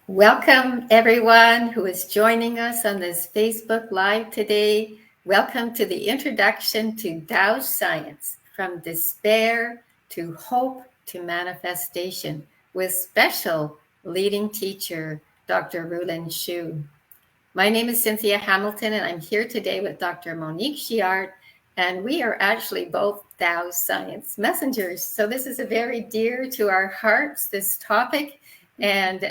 Welcome, everyone who is joining us on this Facebook Live today. Welcome to the introduction to Tao Science, from despair to hope to manifestation, with special leading teacher, Dr. Rulin Xu. My name is Cynthia Hamilton, and I'm here today with Dr. Monique Giard, and we are actually both Tao Science messengers. So this is a very dear to our hearts, this topic, and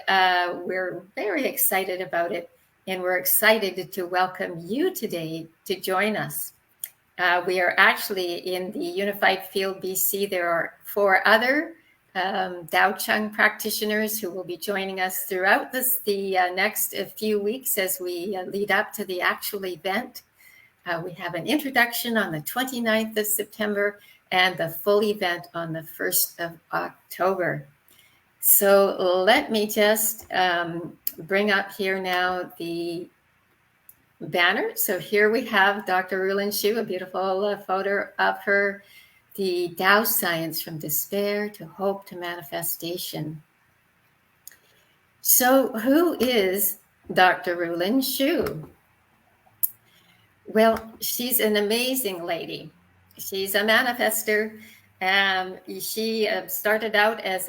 we're very excited about it. And we're excited to welcome you today to join us. We are actually in the Unified Field BC. There are 4 other Tao Chang practitioners who will be joining us throughout the next few weeks as we lead up to the actual event. We have an introduction on the 29th of September and the full event on the 1st of October. So let me just bring up here now the banner. So here we have Dr. Rulin Xu, a beautiful photo of her, the Tao Science, from despair to hope to manifestation. So who is Dr. Rulin Xu? Well, she's an amazing lady. She's a manifester. She started out as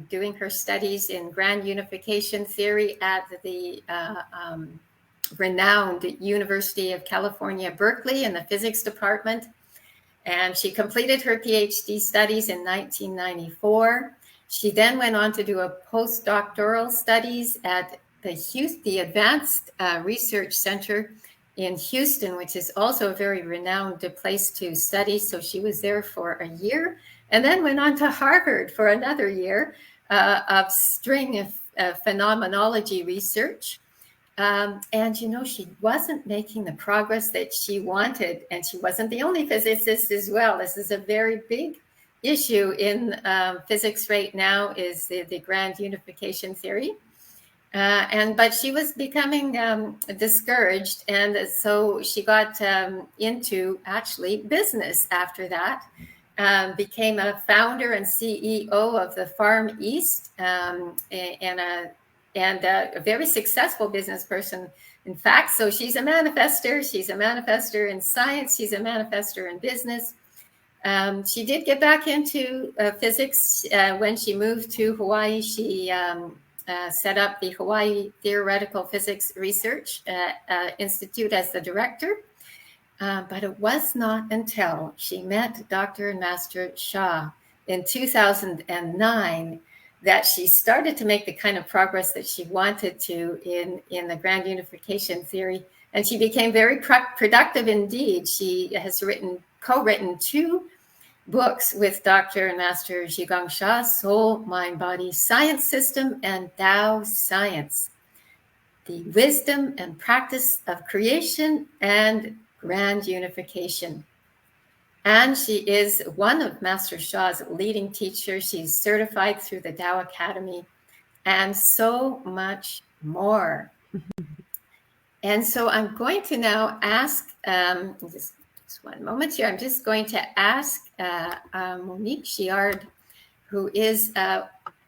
doing her studies in grand unification theory at the renowned University of California, Berkeley, in the physics department. And she completed her PhD studies in 1994. She then went on to do a postdoctoral studies at the Advanced Research Center in Houston, which is also a very renowned place to study. So she was there for a year and then went on to Harvard for another year of string of phenomenology research. And, she wasn't making the progress that she wanted. And she wasn't the only physicist as well. This is a very big issue in physics right now, is the grand unification theory. But she was becoming discouraged. And so she got into actually business after that. Became a founder and CEO of the Farm East, and a very successful business person, in fact. So she's a manifester. She's a manifester in science. She's a manifester in business. She did get back into physics when she moved to Hawaii. She set up the Hawaii Theoretical Physics Research Institute as the director. But it was not until she met Dr. and Master Sha in 2009 that she started to make the kind of progress that she wanted to in the grand unification theory. And she became very productive indeed. She has co-written 2 books with Dr. and Master Zhigang Sha: Soul, Mind, Body, Science System, and Tao Science, the wisdom and practice of creation and grand unification. And she is one of Master Sha's leading teachers. She's certified through the Tao Academy, and so much more. And so I'm going to now ask, just one moment here, I'm just going to ask Monique Giard, who is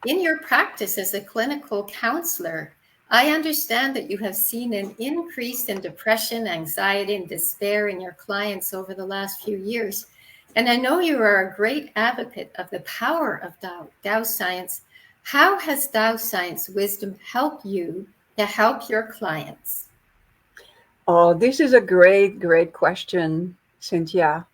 in your practice as a clinical counselor. I understand that you have seen an increase in depression, anxiety, and despair in your clients over the last few years. And I know you are a great advocate of the power of Tao Science. How has Tao Science wisdom helped you to help your clients? Oh, this is a great, great question, Cynthia.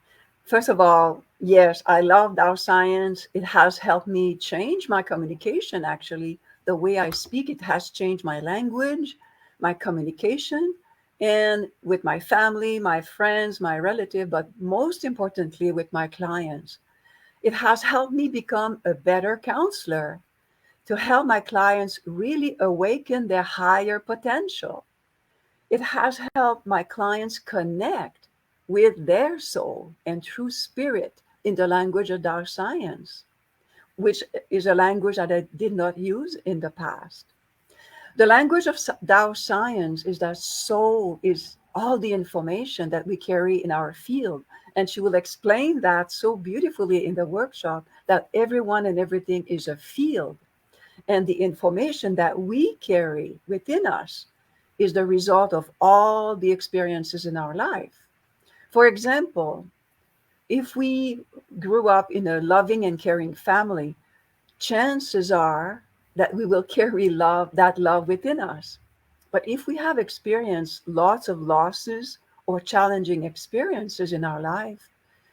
First of all, yes, I love Tao Science. It has helped me change my communication, actually. The way I speak, it has changed my language, my communication, and with my family, my friends, my relative, but most importantly, with my clients. It has helped me become a better counselor to help my clients really awaken their higher potential. It has helped my clients connect with their soul and true spirit in the language of Tao Science, which is a language that I did not use in the past. The language of Tao Science is that soul is all the information that we carry in our field. And she will explain that so beautifully in the workshop, that everyone and everything is a field. And the information that we carry within us is the result of all the experiences in our life. For example, if we grew up in a loving and caring family, chances are that we will carry that love within us. But if we have experienced lots of losses or challenging experiences in our life,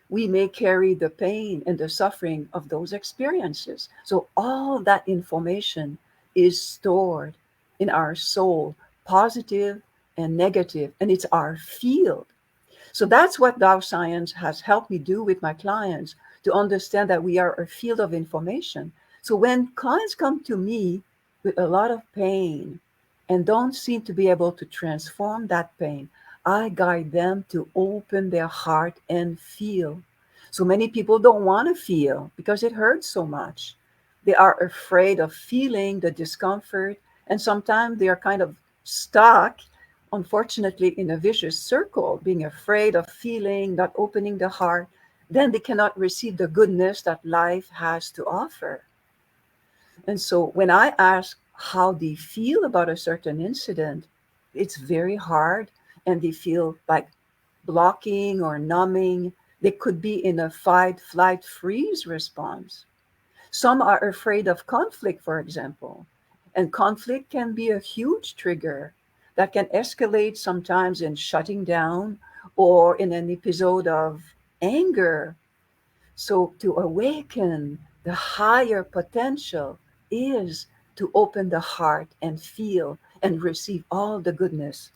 we may carry the pain and the suffering of those experiences. So all that information is stored in our soul, positive and negative, and it's our field. So that's what Tao Science has helped me do with my clients, to understand that we are a field of information. So when clients come to me with a lot of pain and don't seem to be able to transform that pain, I guide them to open their heart and feel. So many people don't want to feel because it hurts so much. They are afraid of feeling the discomfort, and sometimes they are kind of stuck, unfortunately, in a vicious circle, being afraid of feeling, not opening the heart. Then they cannot receive the goodness that life has to offer. And so when I ask how they feel about a certain incident, it's very hard, and they feel like blocking or numbing. They could be in a fight, flight, freeze response. Some are afraid of conflict, for example, and conflict can be a huge trigger that can escalate sometimes in shutting down or in an episode of anger. So, to awaken the higher potential is to open the heart and feel and receive all the goodness.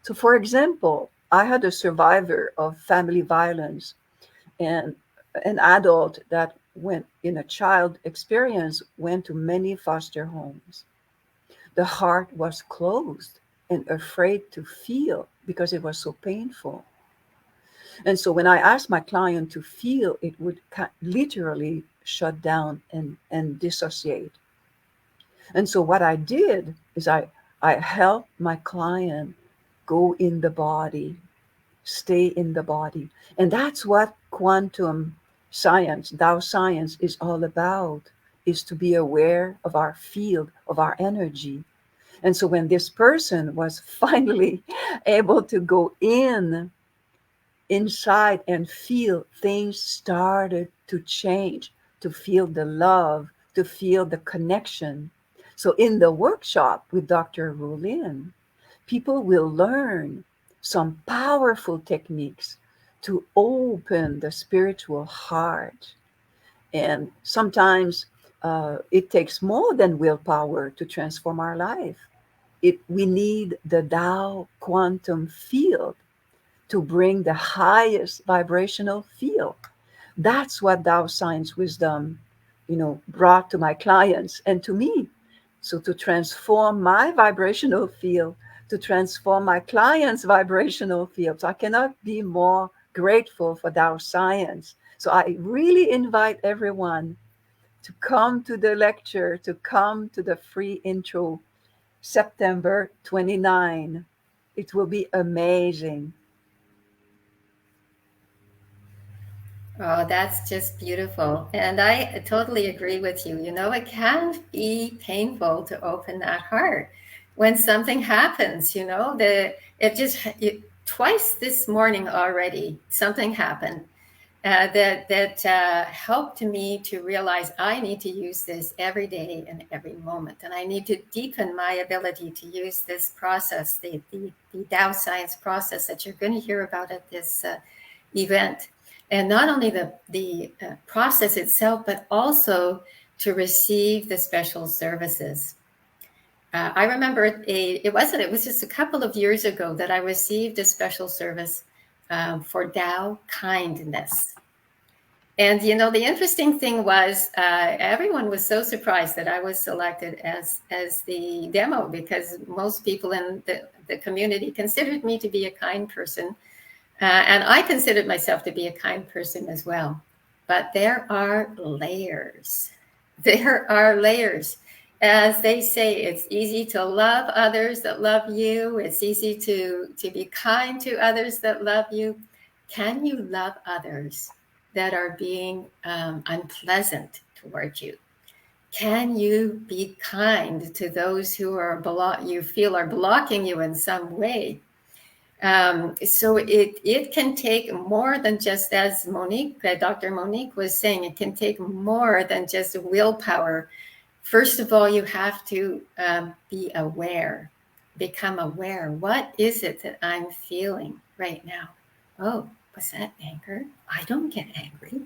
So, for example, I had a survivor of family violence, and an adult that went in a child experience went to many foster homes. The heart was closed and afraid to feel because it was so painful. And so when I asked my client to feel, it would literally shut down and dissociate. And so what I did is I helped my client go in the body, stay in the body. And that's what quantum science, Tao science, is all about, is to be aware of our field, of our energy. And so when this person was finally able to go inside and feel, things started to change, to feel the love, to feel the connection. So in the workshop with Dr. Rulin, people will learn some powerful techniques to open the spiritual heart. And sometimes it takes more than willpower to transform our life. We need the Tao quantum field to bring the highest vibrational field. That's what Tao Science Wisdom, brought to my clients and to me. So to transform my vibrational field, to transform my clients' vibrational field. So I cannot be more grateful for Tao Science. So I really invite everyone to come to the lecture, to come to the free intro, September 29. It will be amazing. Oh, that's just beautiful. And I totally agree with you. It can be painful to open that heart when something happens, twice this morning already, something happened that helped me to realize I need to use this every day and every moment. And I need to deepen my ability to use this process, the Tao science process that you're going to hear about at this event. And not only the process itself, but also to receive the special services. I remember it was just a couple of years ago that I received a special service for Tao kindness. And the interesting thing was everyone was so surprised that I was selected as the demo, because most people in the community considered me to be a kind person. And I considered myself to be a kind person as well. But there are layers. There are layers. As they say, it's easy to love others that love you. It's easy to be kind to others that love you. Can you love others that are being unpleasant towards you? Can you be kind to those who are you feel are blocking you in some way? So it can take more than just, as Dr. Monique was saying, it can take more than just willpower. First of all, you have to be aware, become aware. What is it that I'm feeling right now? Oh, was that anger? I don't get angry.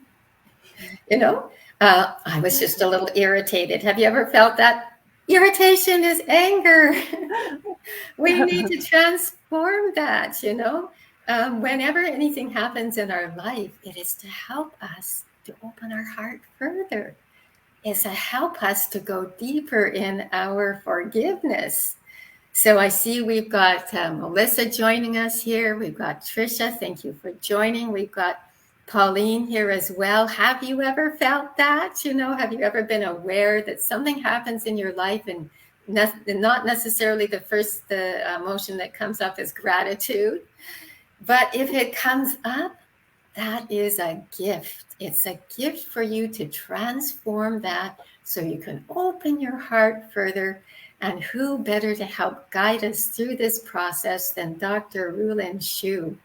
You know, I was just a little irritated. Have you ever felt that? Irritation is anger. We need to transform that, whenever anything happens in our life, it is to help us to open our heart further. It's to help us to go deeper in our forgiveness. So I see we've got Melissa joining us here. We've got Trisha. Thank you for joining. We've got Pauline here as well. Have you ever felt that? Have you ever been aware that something happens in your life and not necessarily the emotion that comes up is gratitude, but if it comes up, that is a gift. It's a gift for you to transform that so you can open your heart further. And who better to help guide us through this process than Dr. Rulin Shu,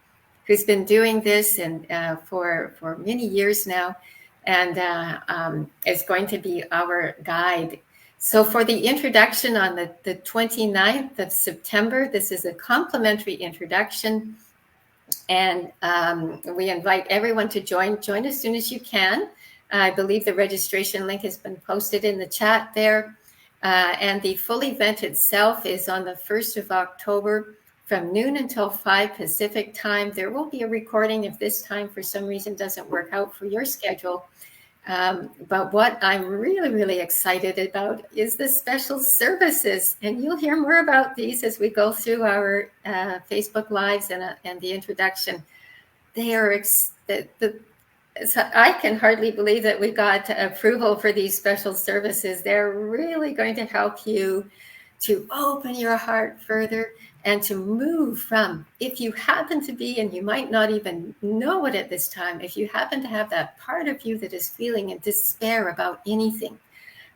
who's been doing this for many years now, and is going to be our guide. So for the introduction on the 29th of September, this is a complimentary introduction. And we invite everyone to join as soon as you can. I believe the registration link has been posted in the chat there. And the full event itself is on the 1st of October from noon until 5 Pacific time. There will be a recording if this time for some reason doesn't work out for your schedule. But what I'm really, really excited about is the special services. And you'll hear more about these as we go through our Facebook Lives and the introduction. They are, I can hardly believe that we got approval for these special services. They're really going to help you to open your heart further and to move from, if you happen to be, and you might not even know it at this time, if you happen to have that part of you that is feeling in despair about anything,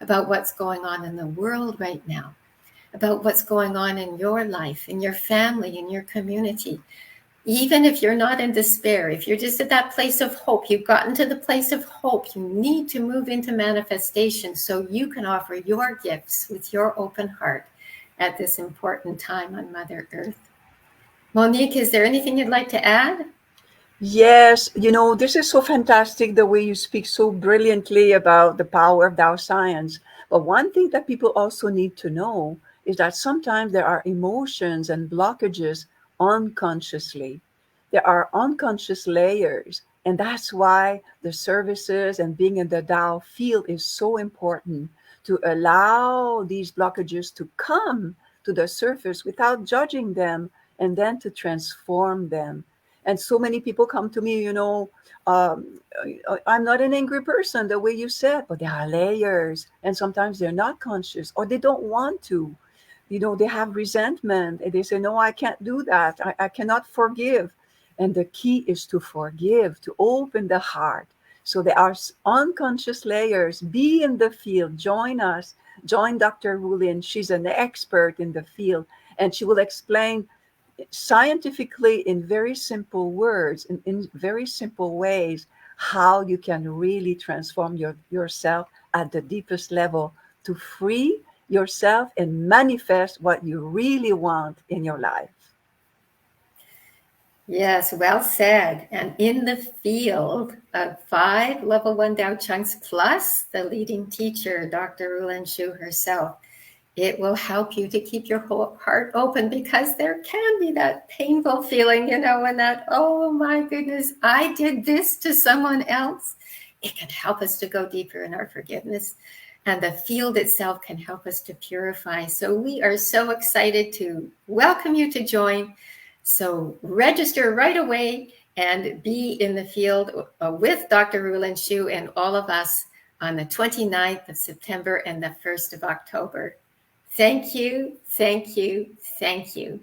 about what's going on in the world right now, about what's going on in your life, in your family, in your community, even if you're not in despair, if you're just at that place of hope, you've gotten to the place of hope, you need to move into manifestation so you can offer your gifts with your open heart at this important time on Mother Earth. Monique, is there anything you'd like to add? Yes, this is so fantastic the way you speak so brilliantly about the power of Tao science. But one thing that people also need to know is that sometimes there are emotions and blockages unconsciously. There are unconscious layers, and that's why the services and being in the Tao field is so important, to allow these blockages to come to the surface without judging them, and then to transform them. And so many people come to me, I'm not an angry person the way you said, but there are layers, and sometimes they're not conscious or they don't want to. They have resentment and they say, no, I can't do that. I cannot forgive. And the key is to forgive, to open the heart. So there are unconscious layers. Be in the field. Join us. Join Dr. Rulin. She's an expert in the field, and she will explain scientifically in very simple words, in very simple ways, how you can really transform yourself at the deepest level to free yourself and manifest what you really want in your life. Yes, well said. And in the field of 5 level 1 Tao Chunks plus the leading teacher, Dr. Rulin Shu herself, it will help you to keep your heart open, because there can be that painful feeling, and that, oh my goodness, I did this to someone else. It can help us to go deeper in our forgiveness, and the field itself can help us to purify. So we are so excited to welcome you to join. So register right away and be in the field with Dr. Rulin Shu and all of us on the 29th of September and the 1st of October. Thank you, thank you, thank you.